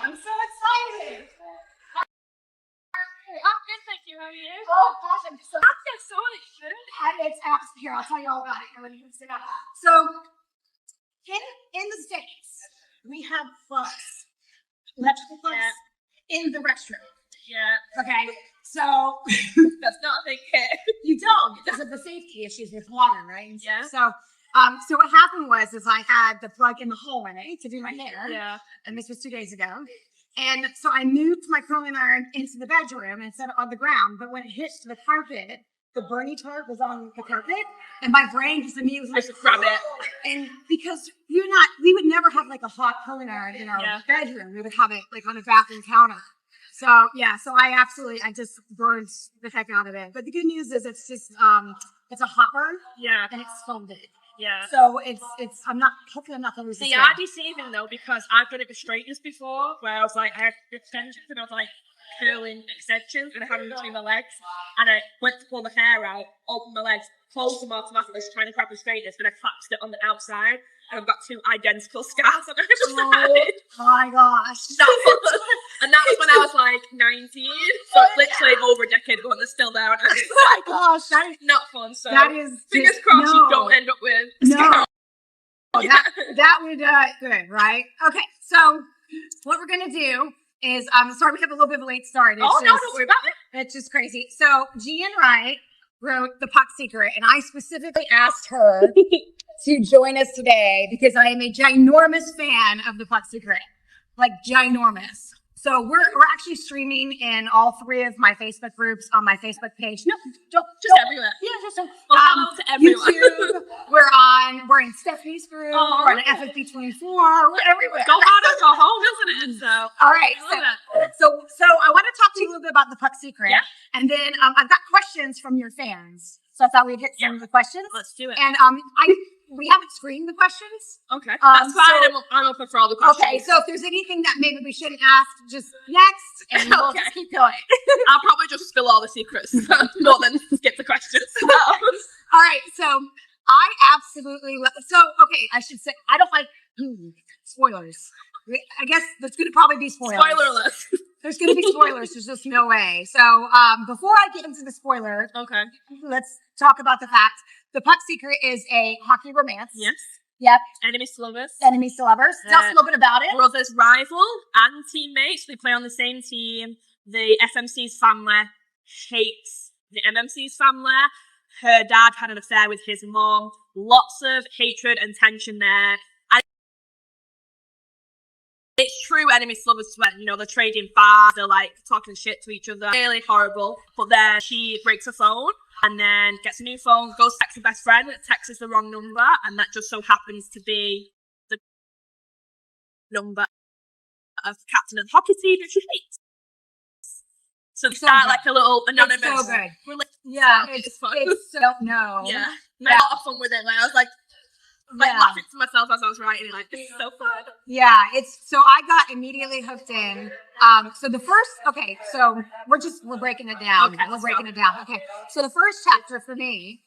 I'm so excited. I'm good, thank you. How are you? Oh gosh, I'm so excited. and it's absolutely here. I'll tell you all about it when you sit down. So in the States, we have plugs, electrical plugs in the restroom. Yeah. Okay. So That's not a big hit. you don't because of the safety issues with water, right? Yeah. So so what happened was I had the plug in the hallway to do my hair. Yeah. And this was 2 days ago. And so I moved my curling iron into the bedroom and set it on the ground. But when it hit the carpet, the Bernie tart was on the carpet, and my brain just immediately was like, grab it. And because we would never have like a hot curling iron in our bedroom. We would have it like on a bathroom counter. So I just burned the heck out of it. But the good news is it's just it's a hot burn. Yeah. And it's folded. Yeah. So hopefully I'm not gonna lose this. They are deceiving though, because I've done it with straighteners before, where I was like, I had extensions and I was like curling extensions and I had them between my legs, and I went to pull the hair out, opened my legs, closed them automatically, trying to grab the straighteners, but I collapsed it on the outside, and I've got 2 identical scars on either side. Oh my gosh. And that was when I was like 19, so it's literally over a decade ago and they're still there. And it's Oh my gosh, that is not fun. So that is fingers crossed you don't end up with a scar. That would good, right? Okay, so what we're gonna do is sorry we have a little bit of a late start. No, don't worry about it. It's just crazy. So G and Wright wrote The Puck Secret, and I specifically asked her to join us today because I am a ginormous fan of The Puck Secret. Like ginormous. So we're actually streaming in all 3 of my Facebook groups on my Facebook page. No, don't everywhere. Yeah, just hello to everyone. YouTube. We're in Stephanie's group. We're on FFB24. We're everywhere. Go hard or go home, isn't it? So all right. So I want to talk to you a little bit about The Puck Secret. Yeah. And then I've got questions from your fans. So I thought we'd hit some of the questions. Let's do it. And we haven't screened the questions. Okay. That's fine. I'm open for all the questions. Okay, so if there's anything that maybe we shouldn't ask, just next, and we'll just keep going. I'll probably just spill all the secrets more than skip the questions. All right, so I absolutely I should say, I don't like spoilers. I guess there's going to probably be spoilers. Spoiler alert. There's going to be spoilers. There's just no way. So before I get into the spoiler, let's talk about the fact The Puck Secret is a hockey romance. Yes. Yep. Enemies to lovers. Enemies to lovers. Tell us a little bit about it. Brothers rival and teammates. They play on the same team. The FMC's family hates the MMC's family. Her dad had an affair with his mom. Lots of hatred and tension there. It's true enemies to lovers when, they're trading bars, they're like talking shit to each other. Really horrible. But then she breaks her phone and then gets a new phone, goes to text her best friend, texts the wrong number, and that just so happens to be the number of the captain of the hockey team that she hates. So they start like a little anonymous. It's so good. Yeah, it's fun. It's so no. Yeah. I had a lot of fun with it. Like I was like laughing to myself as I was writing, like, this is so fun. Yeah, so I got immediately hooked in. So the first, so we're breaking it down. Okay, we're breaking it down. Okay, so the first chapter for me,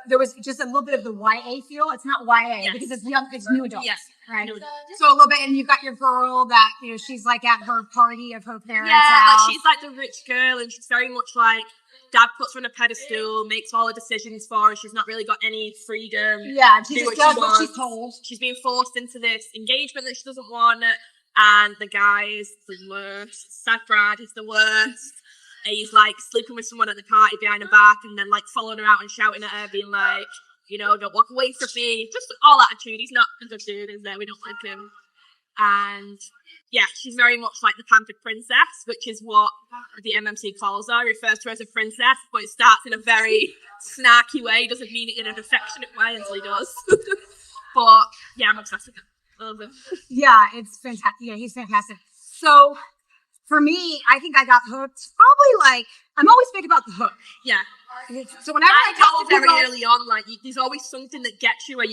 there was just a little bit of the YA feel. It's not YA because it's new adults. Yes. Right. New adults. So a little bit, and you've got your girl that, she's like at her party of her parents' house. house. Like she's like the rich girl, and she's very much like, dad puts her on a pedestal, makes all the decisions for her. She's not really got any freedom. Yeah, she just does what she's told. She's being forced into this engagement that she doesn't want, and the guy's the worst. Sad Brad is the worst. And he's like sleeping with someone at the party behind her back, and then like following her out and shouting at her, being like, don't walk away from me. Just all attitude. He's not a good dude, is there? We don't like him. And yeah, she's very much like the pampered princess, which is what the MMC calls her. He refers to her as a princess, but it starts in a very snarky way. He doesn't mean it in an affectionate way until he does. But yeah, I'm obsessed with him. I love him. Yeah, it's fantastic. Yeah, he's fantastic. So for me, I think I got hooked. Probably I'm always big about the hook. Yeah. So whenever I talk to people, very early on, there's always something that gets you where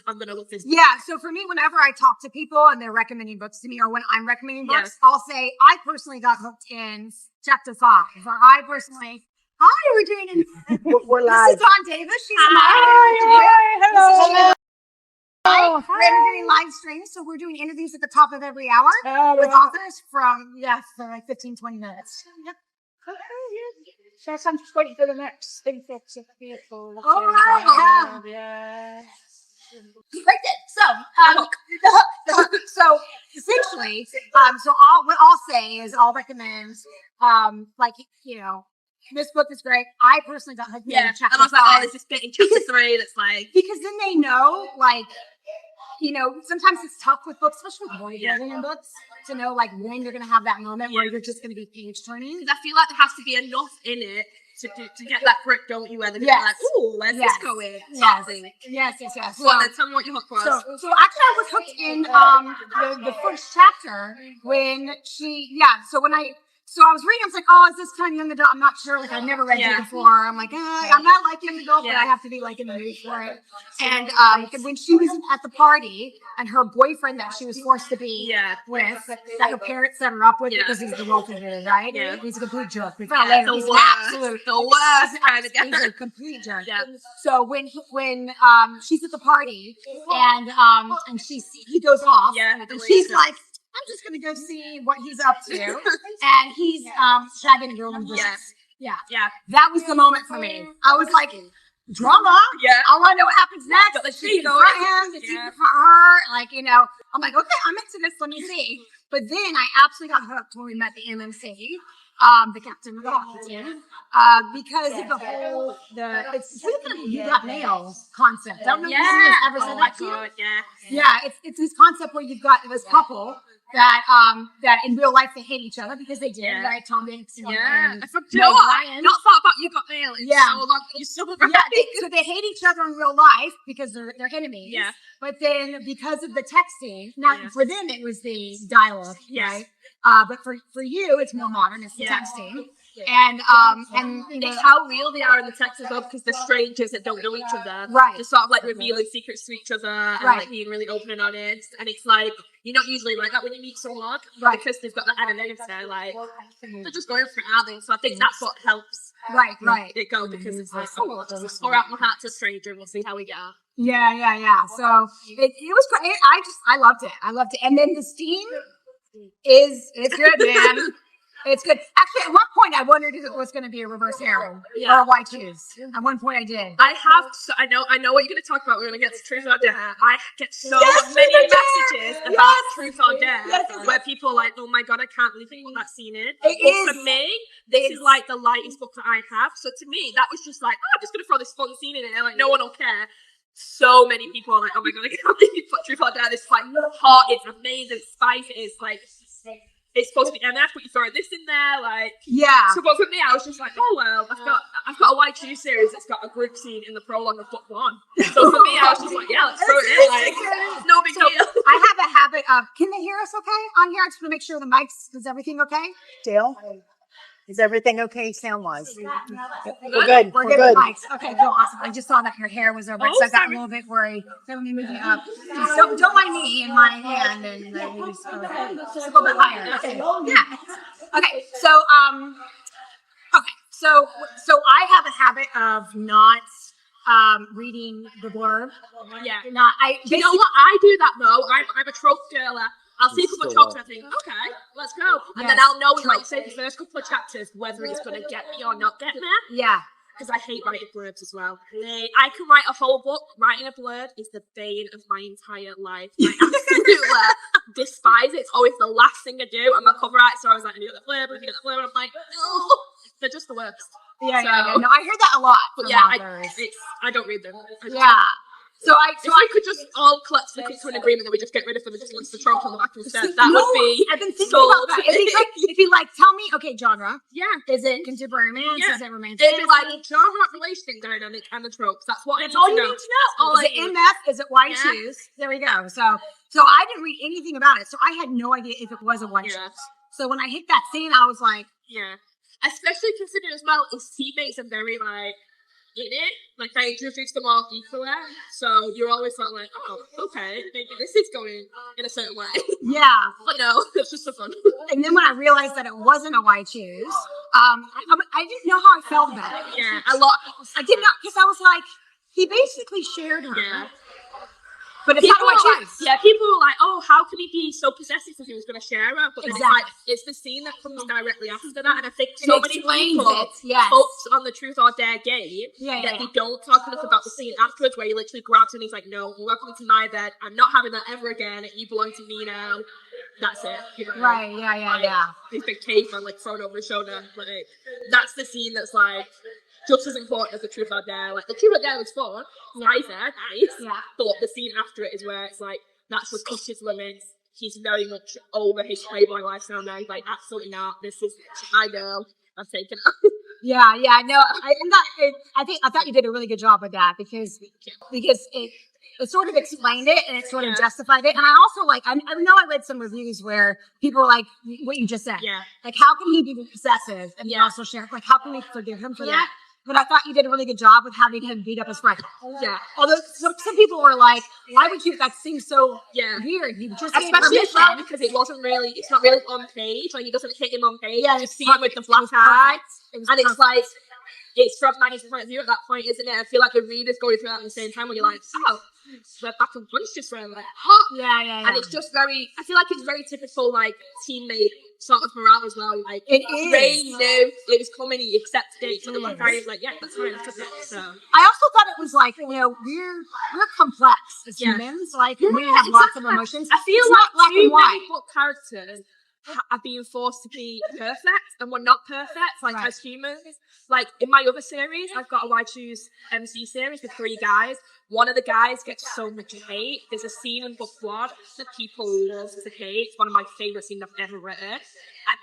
I'm gonna look this. Yeah. So for me, whenever I talk to people and they're recommending books to me, or when I'm recommending books, I'll say I personally got hooked in chapter 5. Or I personally. Hi, we're doing. We're live. This is Dawn Davis. She's a moderator. Hello. We're doing live streams, so we're doing interviews at the top of every hour with authors for like 15, 20 minutes. Yep. So I'm just waiting for the next thing for vehicle. All right. Yeah. Right then. So essentially, what I'll say is I'll recommend, this book is great. I personally got hooked in chapter and I was like, 5. oh, there's this bit in chapter 3 that's like, because then they know, sometimes it's tough with books, especially with boy building in books, to know when you're going to have that moment where you're just going to be page turning. because I feel like there has to be enough in it to get that grip, don't you? Where they're like, ooh, where's this going? Yes. Well, then tell me what your hook was. So actually, I was hooked in the first chapter when So I was reading, I was like, oh, is this kind of young adult? I'm not sure. I've never read it before. I'm like, I'm not like young adult, but I have to be in the mood for it. And when she was at the party and her boyfriend that she was forced to be with, that her parents set her up with because he's the wolf of it, right? Yeah. He's a complete jerk. We found out later. He's the worst kind of guy. He's a complete jerk. Yeah. So when she's at the party and he goes off, and she's like, I'm just gonna go see what he's up to, and he's shagging a girl in the bushes. Yeah. That was the moment for me. I was like, drama. Yeah. I want to know what happens next. Got the Does he sheet confront going. him? Does he confront her? I'm like, okay, I'm into this. Let me see. But then I absolutely got hooked when we met the MMC, the captain of the hockey team, because of the whole it's really the You Got Mail concept. I don't know if you've ever said that to you. Yeah, it's this concept where you've got this couple that in real life they hate each other because they did, right? Tom Hanks and Ryan. Not thought about You Got Mail. So they hate each other in real life because they're enemies. Yeah. But then because of the texting, for them it was the dial-up, right? But for you, it's more modern. It's the texting. And it's how real they are in the text as well, because they're strangers that don't know each other. Right. They're sort of revealing secrets to each other and being really open and honest. And it's you're not usually like that when you meet someone, because they've got that anonymity. They're just going for it, aren't they? So I think that's what helps. Right. It go because it's like, oh, I'll just pour out my heart to a stranger and we'll see how we get on. Yeah. So it was great. I loved it. And then the steam it's good, man. It's good. Actually, at one point, I wondered if it was going to be a reverse arrow or a why choose. At one point, I did. I know what you're going to talk about. We're going to get to Truth or Dare. I get so many messages about Truth or Dare where people are like, oh my God, I can't believe that scene in. For me, this is the lightest book that I have. So to me, that was just I'm just going to throw this fun scene in it and no one will care. So many people are like, oh my God, I can't believe you put Truth or Dare. This hot, it's amazing, spicy, it's supposed to be MF, but you're throwing this in there, So, but for me, I was just like, oh well, I've got a YG series that's got a group scene in the prologue of book 1. So for me, I was just like, yeah, let's throw it in. No big deal. I have a habit of, can they hear us okay on here? I just want to make sure the mics, is everything okay? Dale, is everything okay sound-wise? We're good. We're good. Mics. Okay, go awesome. I just saw that your hair was over, so I got a little bit worried. So let me move you up. Don't mind me in my hand, and just a little bit higher. Okay. Yeah. Okay. So I have a habit of not reading the blurb. Yeah. You know what? I do that though. I'm a trope girl. I'll see a couple of tropes and I think, okay, let's go. And then I'll know in say the first couple of chapters whether it's going to get me or not get me. Yeah. Because I hate writing blurbs as well. I can write a whole book. Writing a blurb is the bane of my entire life. I absolutely despise it. It's always the last thing I do. I'm a cover art, so I was like, I need the blurb, and I'm like, no. They're just the worst. Yeah. No, I hear that a lot. But yeah, I don't read them. So I could just all collectively come to an agreement that we just get rid of them and just list the tropes on the back instead. That would be. I've been thinking about that. It'd be like, tell me, okay, genre. Yeah. Is it contemporary romance? Is it romantic? It'd be like genre, relation dynamic, and the tropes. That's what. That's all you need to know. Is it MF? Is it why choose? There we go. So I didn't read anything about it, so I had no idea if it was a why choose. So when I hit that scene, I was like, especially considering as well, his teammates are very in it, I introduced them all equally, so you're always like, oh, okay, maybe this is going in a certain way. Yeah. But no, it's just so fun. And then when I realized that it wasn't a why choose, I didn't know how I felt about it. Yeah, a lot. I did not, because I was like, he basically shared her. Yeah. But it's how do I choose? People were like, oh, how could he be so possessive if he was going to share her? But then it's the scene that comes directly after that, and I think so many people focus on the truth or dare game that they don't talk enough about the scene afterwards, where he literally grabs her and he's like, no, welcome to my bed. I'm not having that ever again. You belong to me now. That's it. You know? Right, yeah. These big cavemen like thrown over his shoulder. Like, that's the scene that's like just as important as the truth or dare. Like the truth or dare was fun, nice, but the scene after it is where it's like that's what pushed his limits. He's very much over his playboy lifestyle now. He's like, absolutely not. This is my girl. I'm taking it. Yeah. No, I thought you did a really good job with that because it sort of explained it and it sort of justified it. And I also like, I know I read some reviews where people were like, what you just said. Yeah. Like, how can he be possessive and also share? Like, how can we forgive him for that? But I thought you did a really good job with having him beat up his friend. Yeah. Although some people were like, why would you? That seems so weird. You just especially as well because it's not really on page. Like, he doesn't hit him on page. Yeah, you see him with the black eye. And it's like, it's from Maggie's point of view at that point, isn't it? I feel like the reader's going through that at the same time when you're like, oh, we're back and punch just for like, hot. Yeah. And it's just very, I feel like it's very typical, like, teammate sort of morale as well. Like, it is. Ray knew it was coming, he accepted it. So the black guy was like, yeah, that's fine, I took it. So I also thought it was like, you know, we're complex as humans. Like, we have lots of emotions. I feel like black and white. Book characters are being forced to be perfect, and we're not perfect, like, as humans. Like, in my other series, I've got a Why Choose MC series with 3 guys. One of the guys gets so much hate. There's a scene in book 1 that people love to hate. It's one of my favourite scenes I've ever written.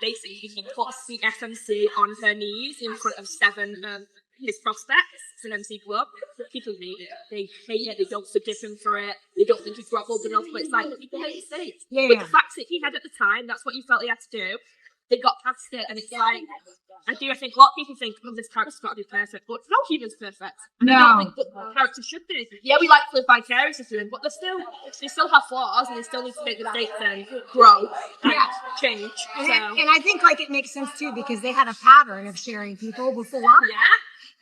Basically, he puts the FMC on her knees in front of 7 his prospects. It's an MC club. People hate it. They hate it. They don't forgive him for it. They don't think he's grovelled enough. But it's like, people hate mistakes. But the fact that he had at the time, that's what you felt he had to do. They got past it, and it's like, I think a lot of people think, oh, this character's got to be perfect, but no human's perfect. And I don't think that character should be. Yeah, we like to live vicariously through him, but they still have flaws, and they still need to make mistakes and grow and change. And I think like it makes sense too because they had a pattern of sharing people before. Yeah.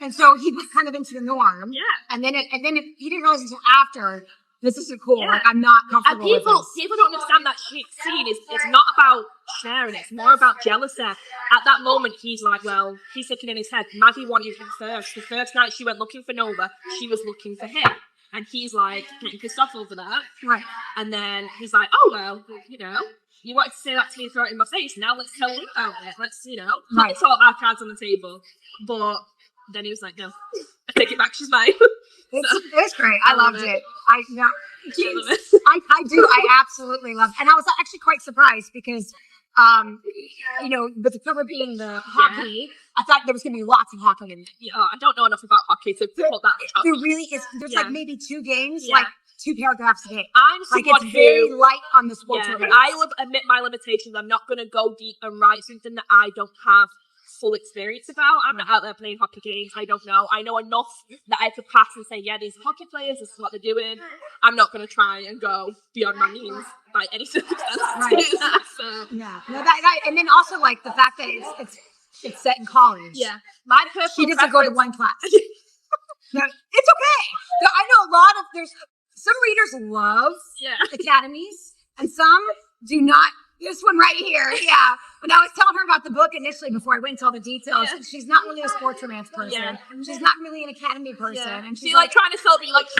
And so he was kind of into the norm. Yeah. And then he didn't realize until after, this isn't cool. Yeah. Like, I'm not comfortable with this. People don't understand that scene it's not about sharing. It's more about jealousy. At that moment, he's like, well, he's thinking in his head, Maggie wanted him first. The first night she went looking for Nova, she was looking for him. And he's like, getting pissed off over that. Right. And then he's like, oh, well, you know, you wanted to say that to me and throw it in my face. Now let's tell Luke about it. Let's, you know, put all our cards on the table. But then he was like, no, I take it back. She's mine. It's great. I loved it. I do. I absolutely love it. And I was actually quite surprised because, you know, with the cover being the hockey, I thought there was going to be lots of hockey in it. I don't know enough about hockey to put that. There really is. There's like maybe 2 games, like 2 paragraphs a day. I'm like it's very light on the sports. I will admit my limitations. I'm not going to go deep and write something that I don't have full experience about. I'm not out there playing hockey games. I don't know. I know enough that I could pass and say, yeah, these hockey players, this is what they're doing. I'm not going to try and go beyond my means by any circumstance to do that. So. Yeah. No, and then also like the fact that it's set in college. Yeah. My personal she doesn't go to one class. No, it's okay. I know there's some readers love academies and some do not. This one right here, When I was telling her about the book initially before I went into all the details, she's not really a sports romance person. Yeah. She's not really an academy person. Yeah. And she's like trying to sell me, like, it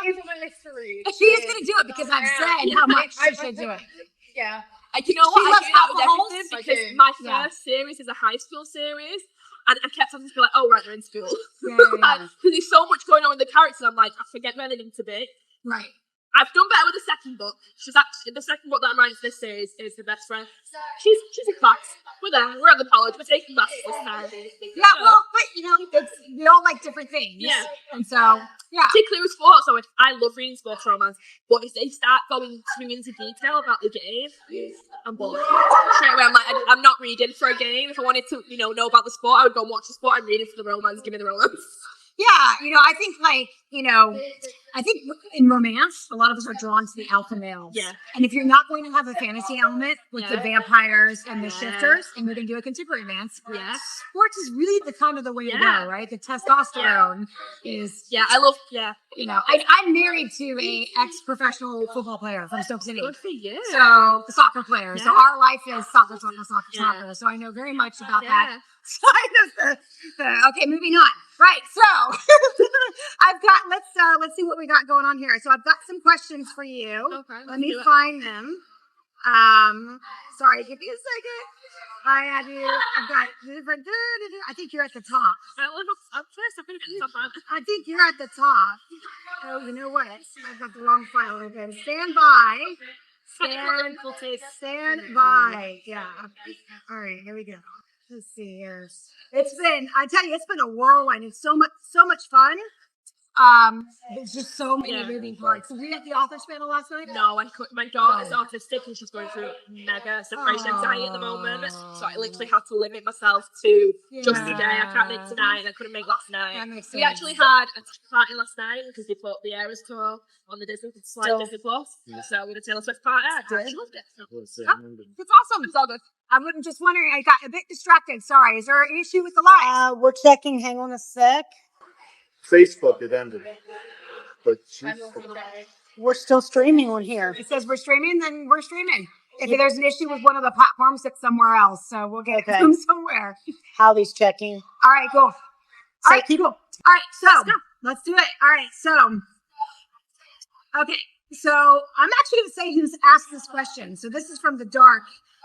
is a mystery. She is going to do it because I've said how much she should do it. Yeah. You know what? I do that with everything because my first series is a high school series. And I kept on just being like, oh, right, they're in school. Because there's so much going on with the characters. I'm like, I forget where they need to be. Right. I've done better with the second book. She's actually the second book that I'm writing for this series is the best friend. She's in class. We're there. We're at the college. We're taking classes this time. Yeah, well, but you know, we all like different things. Yeah, and so particularly with sports. So I love reading sports romance, but if they start going too into detail about the game, I'm bored. Straight away, I'm like, I'm not reading for a game. If I wanted to, know about the sport, I would go and watch the sport. I'm reading for the romance. Give me the romance. Yeah, I think I think in romance, a lot of us are drawn to the alpha males. Yeah. And if you're not going to have a fantasy element with the vampires and the shifters, and you're going to do a contemporary romance, sports is really the kind of the way to go, right? The testosterone is. Yeah, I love. I'm married to a ex-professional football player from Stoke City. Good for you. So the soccer player. So our life is soccer. So I know very much about that. Okay, moving on. Right, so I've got let's see what we got going on here. So I've got some questions for you. Okay, let me find them. Sorry, give me a second. I've got different. I think you're at the top. Up first, I'm gonna get stuff on. I think you're at the top. Oh, you know what? I've got the wrong file open. Stand by. Stand by. Yeah. All right, here we go. Let's see here. It's been a whirlwind. It's so much fun. There's just so many moving parts. So we had the authors panel last night? No, my daughter's autistic and she's going through mega separation anxiety at the moment. So I literally had to limit myself to just today. I can't make tonight and I couldn't make last night. That makes sense. We actually had a party last night because they put the Eras tour on the Disney Plus. So we had a Taylor Swift party. I loved it. It's awesome. It's all good. I'm just wondering, I got a bit distracted. Sorry. Is there an issue with the live? We're checking. Hang on a sec. Facebook, it ended. But We're still streaming on here. It says we're streaming, then we're streaming. If there's an issue with one of the platforms, it's somewhere else. So we'll get them somewhere. Holly's checking. All right, cool. All right, cool. All right, so let's do it. All right, so okay. So I'm actually going to say who's asked this question. So this is from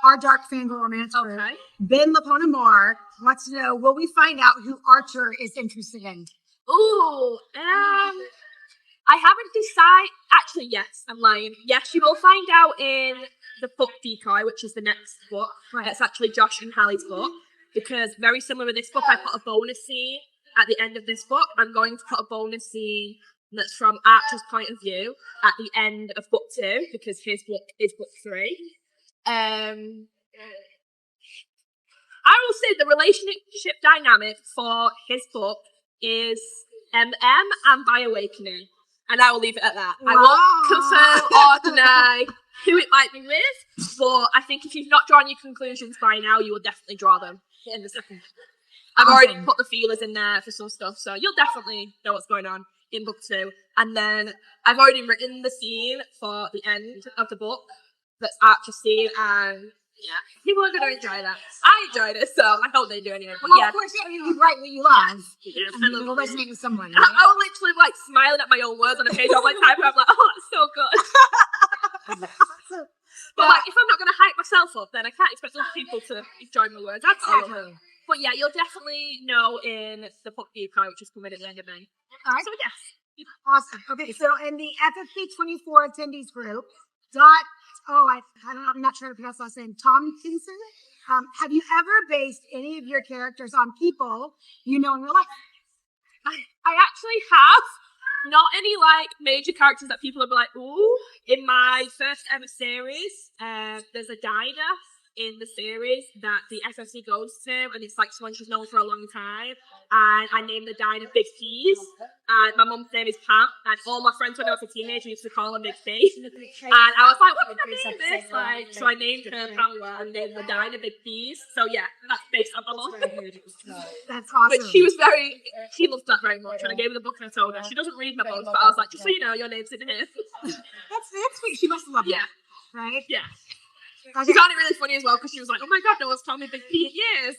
our dark FanGrrrl romance group. Okay. Ben Laponamar wants to know, will we find out who Archer is interested in? Ooh, I haven't decided. Actually, yes, I'm lying. Yes, you will find out in the book Decoy, which is the next book. Right. It's actually Josh and Hallie's book, because very similar to this book, I put a bonus scene at the end of this book. I'm going to put a bonus scene that's from Archer's point of view at the end of book 2, because his book is book 3. I will say the relationship dynamic for his book is MM and By Awakening. And I will leave it at that. Wow. I won't confirm or deny who it might be with, but I think if you've not drawn your conclusions by now, you will definitely draw them in the second. I've already put the feelers in there for some stuff, so you'll definitely know what's going on in book 2. And then I've already written the scene for the end of the book that's Archer's scene, and people are going to enjoy that. I enjoyed it, so I hope they do anyway. But Well, of course, you write what you love. It'll resonate with someone. Right? I was literally smiling at my own words on a page. I was typing. I'm like, oh, that's so good. But if I'm not going to hype myself up, then I can't expect other people to enjoy my words. Absolutely. But yeah, you'll definitely know in the book Decoy, which is coming at the end of May. All right. So yes. Awesome. Okay, so in the FFB24 attendees group, I'm not sure how to pronounce the last name, Tompkinson. Have you ever based any of your characters on people you know in real life? I actually have. Not any major characters that people will be like, ooh. In my first ever series, there's a diner in the series that the FFC goes to, and it's someone she's known for a long time. And I named the diner Big P's. And my mum's name is Pam, and all my friends when I was a teenager used to call her Big P. And I was like, what can I name this? So I named her Pam and named the diner Big P's. So yeah, that's based on my mum. That's awesome. But she loved that very much. When I gave her the book and I told her, she doesn't read my books, but I was like, just so you know, your name's in here. That's sweet. She must have loved that, right? Yeah. Okay. She found it really funny as well, because she was like, oh my god, no one's told me Big P in years.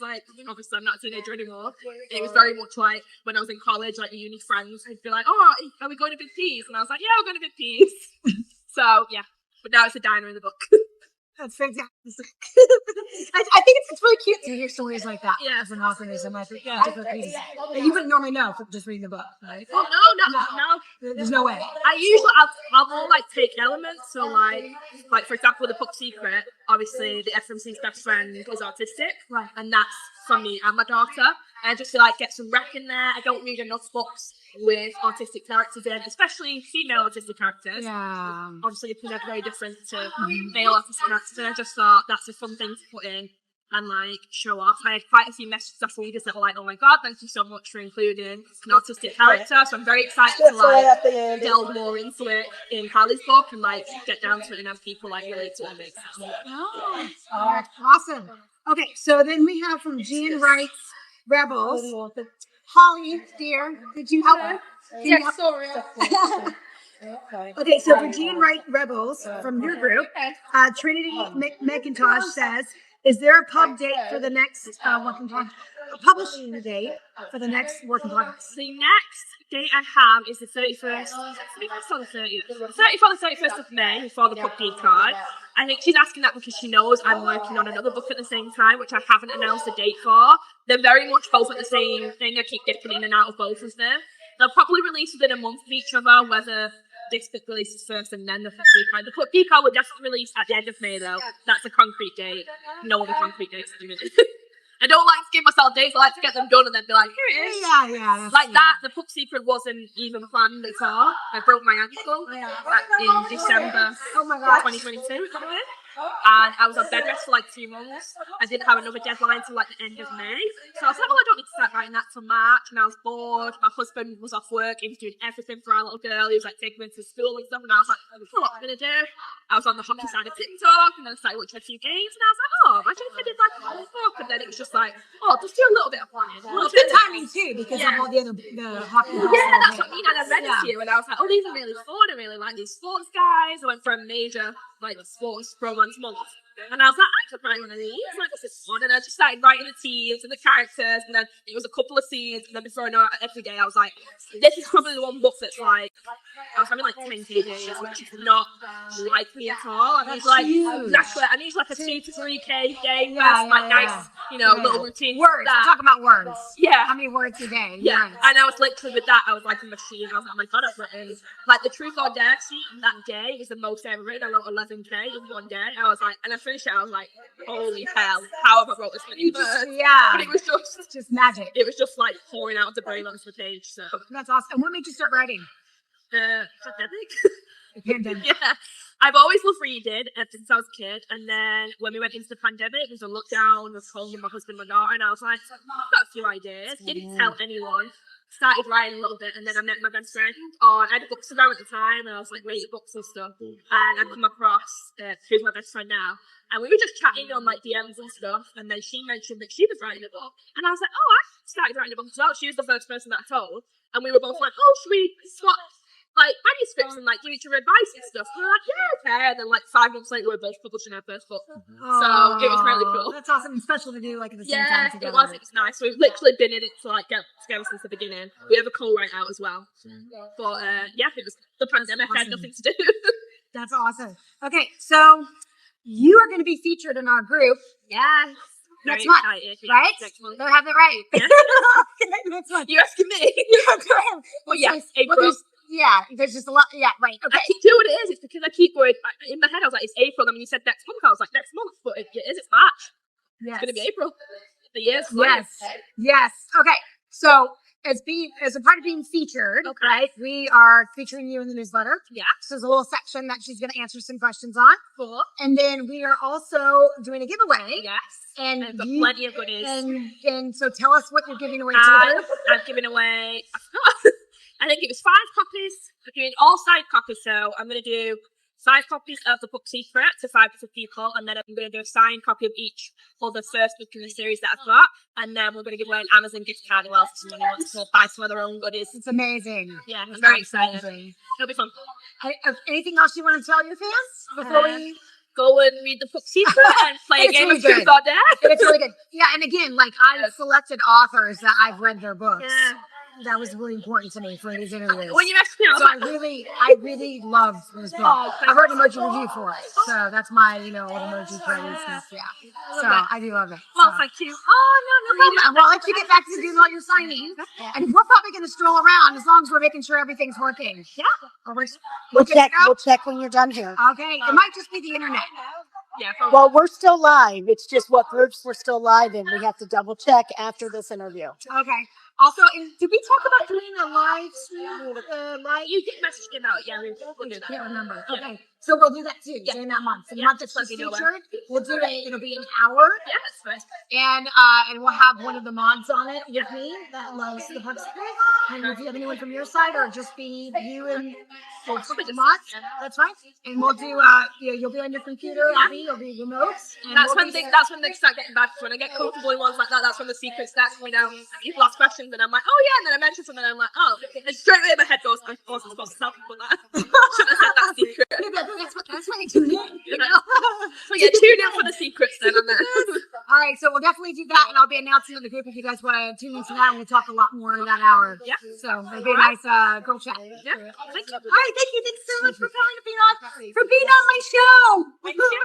Obviously I'm not a teenager anymore. It was very much when I was in college, uni friends would be like, oh, are we going to Big P's? And I was like, yeah, we're going to Big P's. So yeah, but now it's a diner in the book. That's fantastic. I think it's really cute to hear stories like that. Yeah. As an author, that you wouldn't normally know from just reading the book, right? Oh no. There's no way. I'll more take elements. So for example, the book Secret, obviously the FMC's best friend is autistic, right? And that's from me and my daughter. And just to get some rec in there. I don't read enough books with autistic characters in, especially female autistic characters. Yeah. Obviously, it's very different to male autistic characters. And I just thought that's a fun thing to put in. and like show off. I had quite a few messages after readers that were like, "Oh my god, thank you so much for including an autistic character." So I'm very excited to like delve more into it in Hallie's book and like get down to it and have people like relate to it. Oh, awesome. Okay, so then we have from Jean Wright's Rebels. Holly, dear, did you help? Yeah, sorry. Okay, so for Jean Wright Rebels from your group, Trinity McIntosh says, "Is there a pub date for the next working progress? A publishing date for the next working progress?" The next date I have is the 31st. I think it's on the 30th. 31st of May before the book being card. I think she's asking that because she knows I'm working on another book at the same time, which I haven't announced a date for. They're very much both at the same thing. I keep dipping in and out of both of them. They'll probably release within a month of each other, whether this book releases first and then the FFB card. The FFB card will definitely release at the end of May, though. That's a concrete date. No other concrete dates at the minute. I don't like to give myself dates. I like to get them done and then be like, here it is. Yeah. Like that, the Pup Secret wasn't even planned at all. I broke my ankle in December 2022. And I was on bed rest for like 2 months. I didn't have another deadline till like the end of May. So I was like, well, I don't need to start writing that till March. And I was bored. My husband was off work. He was doing everything for our little girl. He was like taking her to school and stuff. And I was like, what am I going to do? I was on the hockey side of TikTok. And then I started watching a few games. And I was like, oh, imagine if I did like a whole book. And then it was just like, oh, just do a little bit of planning. Well, it's good timing too because of all the other hockey. Yeah, that's what I mean. And I read a few. And I was like, oh, these are really fun. I really like these sports guys. I went for a major like sports romance month. And I was like, I could write one of these. Like, this is fun. And I just started writing the teams and the characters. And then it was a couple of scenes. And then before I know it, every day I was like, this is probably the one book that's like, I was having like 10 pages, which is not like me at all. I need like, exactly, I need like a 2 to 3K day. Nice, little routine. Words. Talk about words. Yeah. How many words a day? Yeah. Words. And I was literally with that, I was like a machine. I was like, oh my god, I've written like the Truth or Dare sheet that day was the most I ever written. I wrote 11K in one day. I was like, and I finished it, I was like, holy hell, how have I wrote this many words? Yeah. But it was just magic. It was just like pouring out of the brain onto the page. So that's awesome. And what made you start writing? Pandemic. The pandemic. Yeah. I've always loved reading since I was a kid, and then when we went into the pandemic, it was a lockdown, I was home with my husband and my daughter, and I was like, I've got a few ideas. Didn't tell anyone. Started writing a little bit, and then I met my best friend on, I had a bookstore at the time, and I was like reading books and stuff, and I come across who's my best friend now, and we were just chatting on like DMs and stuff, and then she mentioned that she was writing a book, and I was like, oh, I started writing a book as well. She was the first person that I told, and we were both like, oh, should we swap like manuscripts and like give each other advice and stuff? And we were like, yeah, okay. And then like 5 months later, we were both publishing our first book. So it was really cool. That's awesome and special to do like at the same time together. It was nice. We've literally been in it to like get together since the beginning. We have a co-write out as well. But it was the pandemic. I had nothing to do. That's awesome. Okay, so you are going to be featured in our group. Yes. Next month, right? Next month. They'll have it right. Yeah. Okay, next month. You asking me? Well, yes, April. There's just a lot. Yeah, right. Okay. Do what it is. It's because I keep going in my head. I was like, it's April. And when you said next month, I was like, next month. But it is. It's March. Yes. It's going to be April. The year's Yes. Okay. So as a part of being featured, right? We are featuring you in the newsletter. Yeah. So there's a little section that she's going to answer some questions on. Cool. And then we are also doing a giveaway. Yes. And I've got plenty of goodies. And so tell us what you're giving away to the group. I've given away. I think it was 5 copies. We're doing all signed copies, so I'm going to do 5 copies of the Book Secret to 5 different people, and then I'm going to do a signed copy of each for the first book in the series that I've got, and then we're going to give away an Amazon gift card as well for someone who wants to buy some of their own goodies. It's amazing. Yeah, I'm very excited. It'll be fun. Anything else you want to tell your fans before we go and read the Book Secret and play a game of Truth or Dare? It's really good. Yeah, and again, like I've selected authors that I've read their books. Yeah. That was really important to me for these interviews. When you asked me, I really loved this book. I wrote an emoji review for it, so that's my little emoji praise. Yeah, so I do love it. Well, thank you. Oh no problem. Well, I'll let you get back to doing all your signing, and we're probably going to stroll around as long as we're making sure everything's working. Yeah, we'll check when you're done here. Okay, it might just be the internet. Yeah. Well, we're still live. It's just what groups we're still live in. We have to double check after this interview. Okay. Also, did we talk about doing a live stream? You did message him out. Yeah, we'll do that. Can't remember. Okay. So we'll do that too during that month. So the month that she's featured, we'll do it'll be an hour. Yeah, that's fine. And we'll have one of the mods on it with me that loves the Puxi Grit. And if you have anyone from your side or just be you and the mods, that's fine. And we'll do you'll be on your computer, Abby, you'll be remotes. That's when things start getting bad. When I get comfortable in ones like that, that's when the secrets start coming down. People ask questions and I'm like, oh yeah, and then I mention something and I'm like, oh, and straight away my head goes, I wasn't supposed to tell people that. Should have said that secret. That's why I tune in. You know? So yeah, tune in for the secrets then on there. All right, so we'll definitely do that, and I'll be announcing in the group if you guys want to tune into that, and we'll talk a lot more in that hour. Yeah. So it'll be a nice girl chat. Yeah. Thank you. All right, thank you so much for coming to be on my show. Thank you.